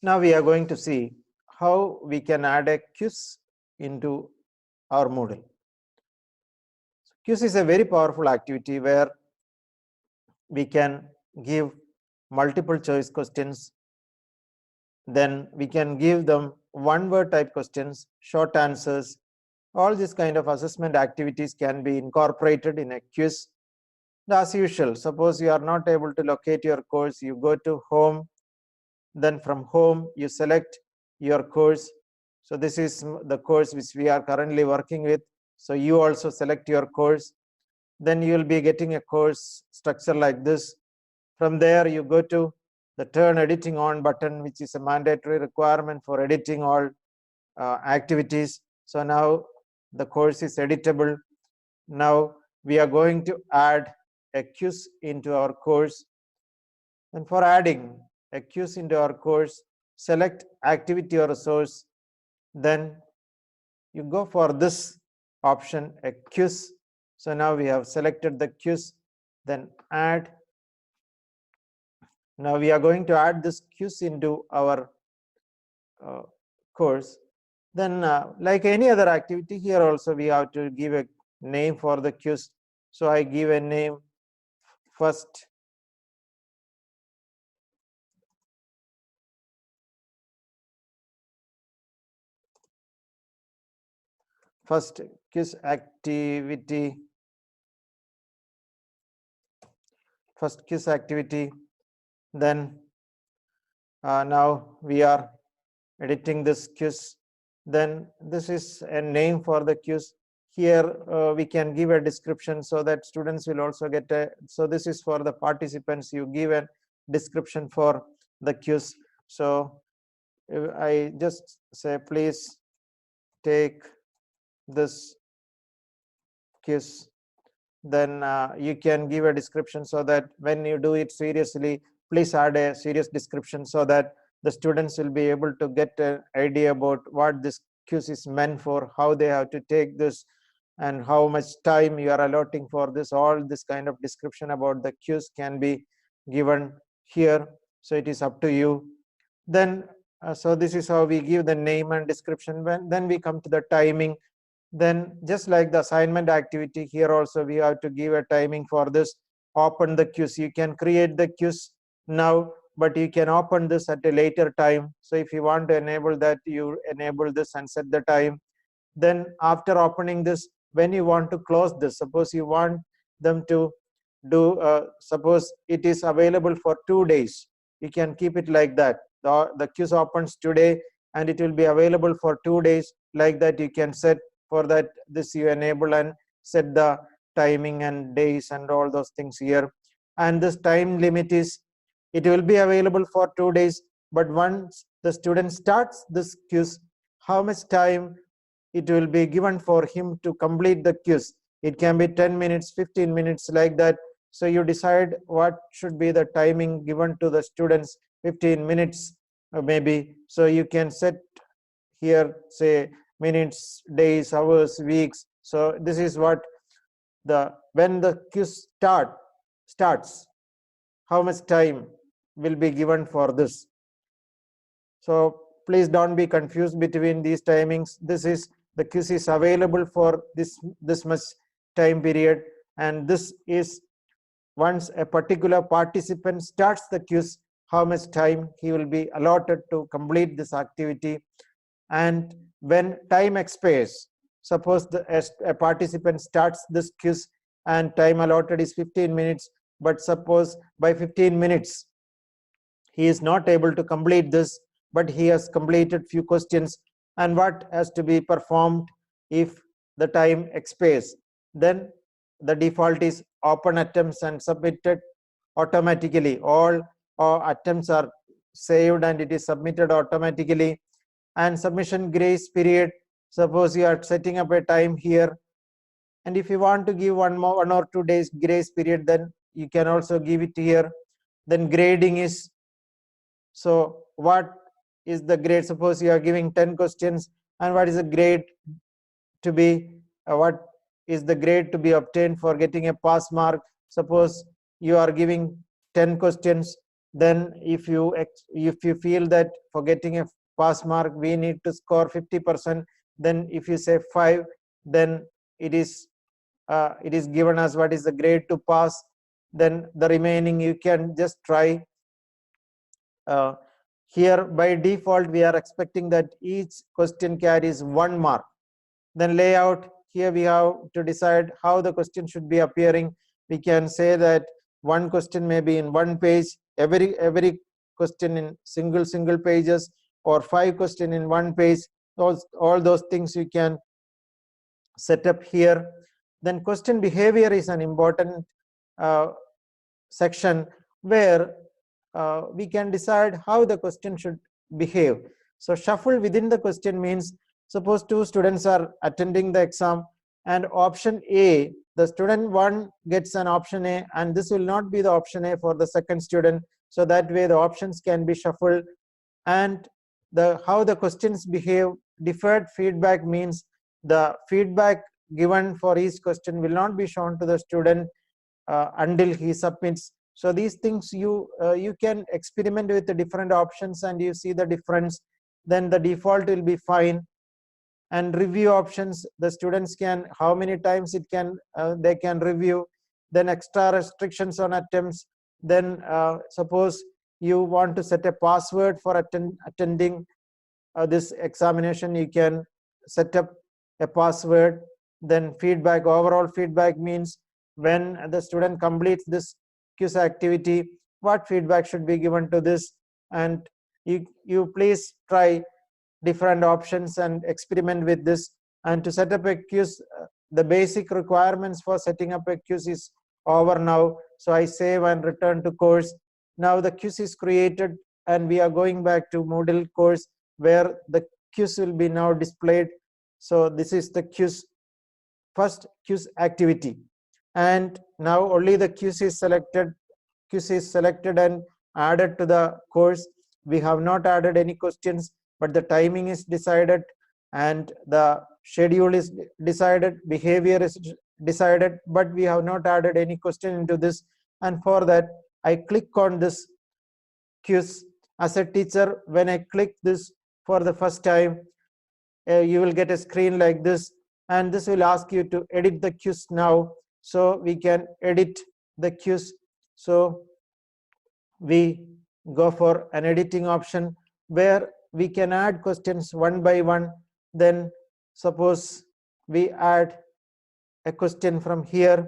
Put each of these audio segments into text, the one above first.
Now we are going to see how we can add a quiz into our Moodle. Quiz is a very powerful activity where we can give multiple choice questions. Then we can give them one word type questions, short answers. All these kind of assessment activities can be incorporated in a quiz. As usual, suppose you are not able to locate your course, you go to home, then from home you select your course. So this is the course which we are currently working with. So you also select your course. Then you will be getting a course structure like this. From there you go to the turn editing on button, which is a mandatory requirement for editing all activities. So now the course is editable. Now we are going to add a quiz into our course. And for adding a quiz into our course, select activity or resource. Then you go for this option, a quiz. So now we have selected the quiz, then add. Now we are going to add this quiz into our course. Then like any other activity, here also we have to give a name for the quiz. So I give a name first quiz activity, then now we are editing this quiz. Then this is a name for the quiz. Here we can give a description so that students will also get a, so this is for the participants, you give a description for the quiz. So I just say, please take this quiz. Then you can give a description so that when you do it seriously, please add a serious description so that the students will be able to get an idea about what this quiz is meant for, how they have to take this, and how much time you are allotting for this. All this kind of description about the quiz can be given here. So it is up to you. Then so this is how we give the name and description. Then we come to the timing. Then just like the assignment activity, here also we have to give a timing for this. Open the quiz. You can create the quiz now, but you can open this at a later time. So if you want to enable that, you enable this and set the time. Then after opening this, when you want to close this, suppose you want them to do, suppose it is available for 2 days, you can keep it like that. The quiz opens today and it will be available for 2 days. Like that you can set. For that, this you enable and set the timing and days and all those things here. And this time limit is, it will be available for 2 days, but once the student starts this quiz, how much time it will be given for him to complete the quiz. It can be 10 minutes, 15 minutes, like that. So you decide what should be the timing given to the students, 15 minutes maybe. So you can set here, say, minutes, days, hours, weeks. So this is what when the quiz starts, how much time will be given for this. So please don't be confused between these timings. This is, the quiz is available for this much time period, and this is once a particular participant starts the quiz, how much time he will be allotted to complete this activity. And when time expires, suppose a participant starts this quiz and time allotted is 15 minutes, but suppose by 15 minutes he is not able to complete this, but he has completed few questions, and what has to be performed if the time expires? Then the default is open attempts and submitted automatically. All attempts are saved and it is submitted automatically. And submission grace period, suppose you are setting up a time here, and if you want to give 1 or 2 days grace period, then you can also give it here. Then grading is, so what is the grade? Suppose you are giving 10 questions, and what is the grade to be, what is the grade to be obtained for getting a pass mark? Suppose you are giving 10 questions, Then if you feel that for getting a pass mark we need to score 50%, then if you say 5, then it is given as what is the grade to pass. Then the remaining you can just try. Here by default we are expecting that each question carries 1 mark. Then layout, here we have to decide how the question should be appearing. We can say that one question may be in one page, every question in single pages, or 5 question in one page. All those things you can set up here. Then question behavior is an important section where we can decide how the question should behave. So shuffle within the question means, suppose 2 students are attending the exam, and option A, the student 1 gets an option A, and this will not be the option A for the second student. So that way the options can be shuffled. And how the questions behave, deferred feedback means the feedback given for each question will not be shown to the student until he submits. So these things you can experiment with the different options and you see the difference. Then the default will be fine. And review options, the students can, how many times it can they can review. Then extra restrictions on attempts. Then suppose you want to set a password for attending this examination, you can set up a password. Then feedback, overall feedback means when the student completes this quiz activity, what feedback should be given to this. And you please try different options and experiment with this. And to set up a quiz, the basic requirements for setting up a quiz is over now. So I save and return to course. Now the quiz is created and we are going back to Moodle course where the quiz will be now displayed. So this is the quiz, first quiz activity, and now only the quiz is selected and added to the course. We have not added any questions, but the timing is decided and the schedule is decided, behavior is decided, but we have not added any question into this. And for that I click on this quiz. As a teacher, when I click this for the first time, you will get a screen like this, and this will ask you to edit the quiz now. So we can edit the quiz. So we go for an editing option where we can add questions one by one. Then suppose we add a question from here.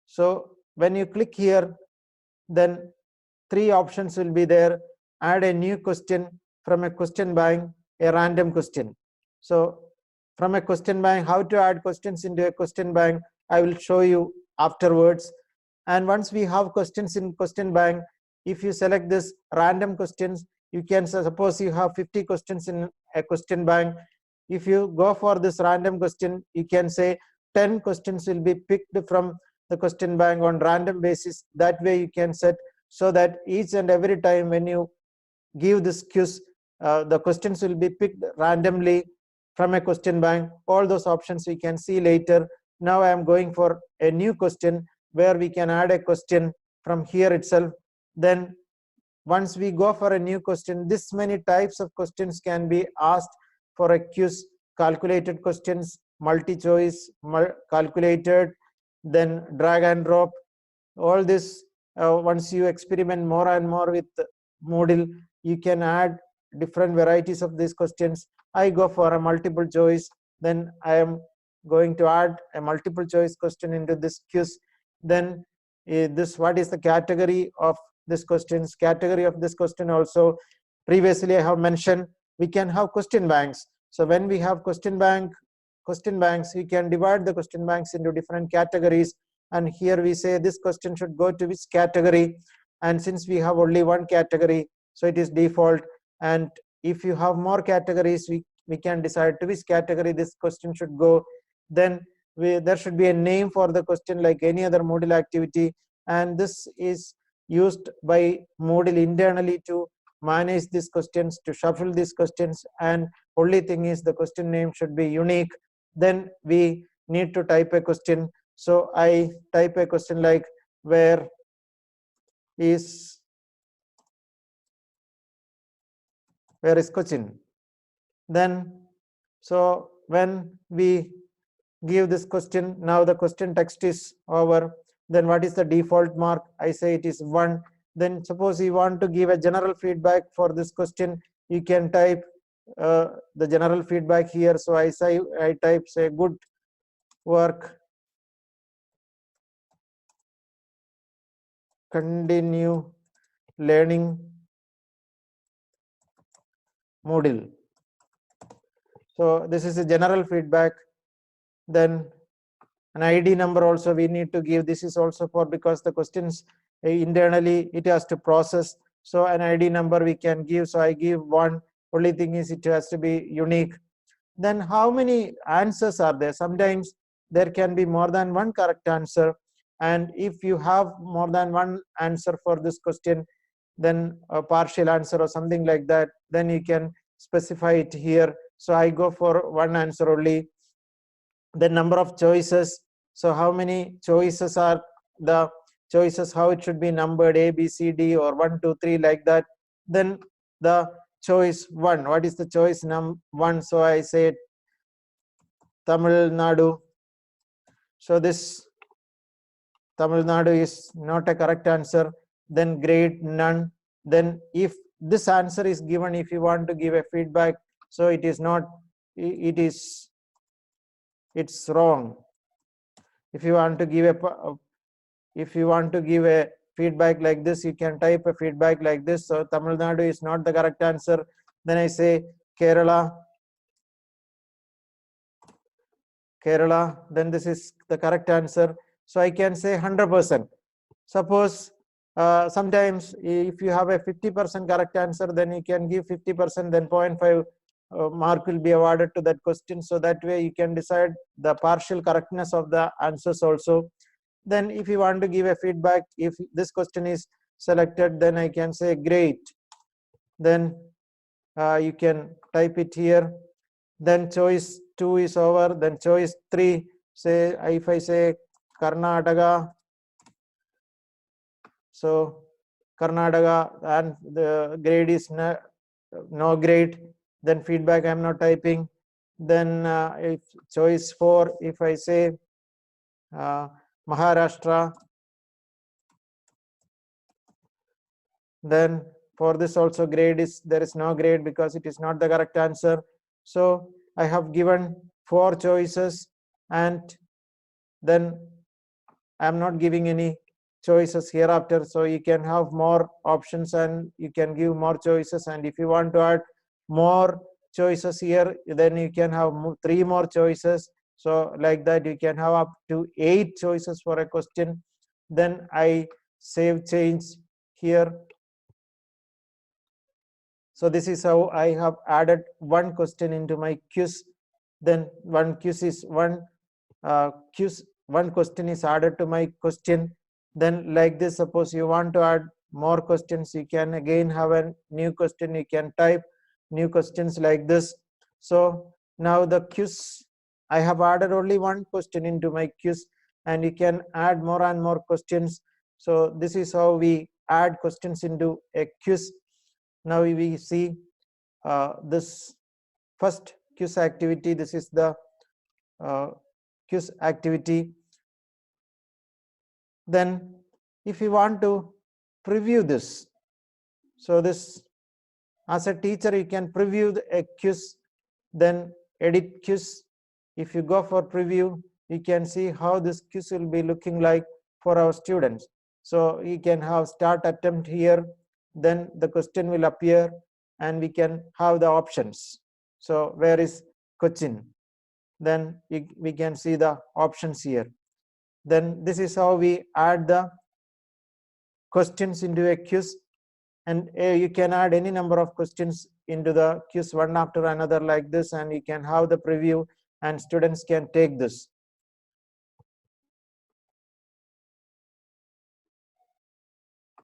So when you click here, then 3 options will be there. Add a new question from a question bank, a random question. So from a question bank, how to add questions into a question bank, I will show you afterwards. And once we have questions in question bank, if you select this random questions, you can suppose you have 50 questions in a question bank. If you go for this random question, you can say 10 questions will be picked from the question bank on random basis. That way you can set, so that each and every time when you give this quiz, the questions will be picked randomly from a question bank. All those options we can see later. Now I am going for a new question where we can add a question from here itself. Then once we go for a new question, this many types of questions can be asked for a quiz. Calculated questions, multi-choice, calculated, then drag and drop. All this, once you experiment more and more with Moodle, you can add different varieties of these questions. I go for a multiple choice. Then I am going to add a multiple choice question into this quiz. Then this, what is the category of this questions? Category of this question also, previously I have mentioned, we can have question banks. So when we have question banks, we can divide the question banks into different categories. And here we say this question should go to which category. And since we have only one category, so it is default. And if you have more categories, we can decide to which category this question should go. Then there should be a name for the question like any other Moodle activity. And this is used by Moodle internally to manage these questions, to shuffle these questions. And only thing is the question name should be unique. Then we need to type a question. So I type a question like, where is Where is Cochin? Then, so when we give this question, now the question text is over. Then what is the default mark? I say it is 1. Then suppose you want to give a general feedback for this question, you can type the general feedback here. So I type say good work, continue learning Moodle. So this is a general feedback. Then an ID number also we need to give. This is also for, because the questions internally it has to process. So an ID number we can give. So I give 1. Only thing is it has to be unique. Then how many answers are there? Sometimes there can be more than one correct answer. And if you have more than one answer for this question, then a partial answer or something like that, then you can specify it here. So I go for one answer only. The number of choices. So how many choices are the choices, how it should be numbered, A, B, C, D, or 1, 2, 3, like that. Then the choice 1. What is the choice 1? So I say Tamil Nadu. So this Tamil Nadu is not a correct answer. Then grade none. Then if this answer is given, if you want to give a feedback, so it is not, it's wrong. If you want to give a feedback like this, you can type a feedback like this. So Tamil Nadu is not the correct answer. Then I say Kerala, then this is the correct answer. So I can say 100%. Suppose sometimes if you have a 50% correct answer, then you can give 50%, then 0.5 mark will be awarded to that question. So that way you can decide the partial correctness of the answers also. Then if you want to give a feedback, if this question is selected, then I can say great. Then you can type it here. Then choice 2 is over. Then choice 3, say if I say Karnataka, so Karnataka, and the grade is no grade, then feedback I am not typing. Then if choice 4, if I say Maharashtra, then for this also grade is, there is no grade because it is not the correct answer. So I have given 4 choices, and then I am not giving any choices hereafter. So you can have more options and you can give more choices. And if you want to add more choices here, then you can have 3 more choices. So like that you can have up to 8 choices for a question. Then I save change here. So this is how I have added one question into my quiz. Then one quiz is one question is added to my question. Then like this, suppose you want to add more questions, you can again have a new question. You can type new questions like this. So now the quiz, I have added only one question into my quiz, and you can add more and more questions. So this is how we add questions into a quiz. Now we see this first quiz activity. This is the quiz activity. Then if you want to preview this, so this, as a teacher you can preview a quiz, then edit quiz. If you go for preview, you can see how this quiz will be looking like for our students. So you can have start attempt here, then the question will appear and we can have the options. So where is Cochin? Then we can see the options here. Then this is how we add the questions into a quiz, and you can add any number of questions into the quiz one after another like this, and you can have the preview and students can take this.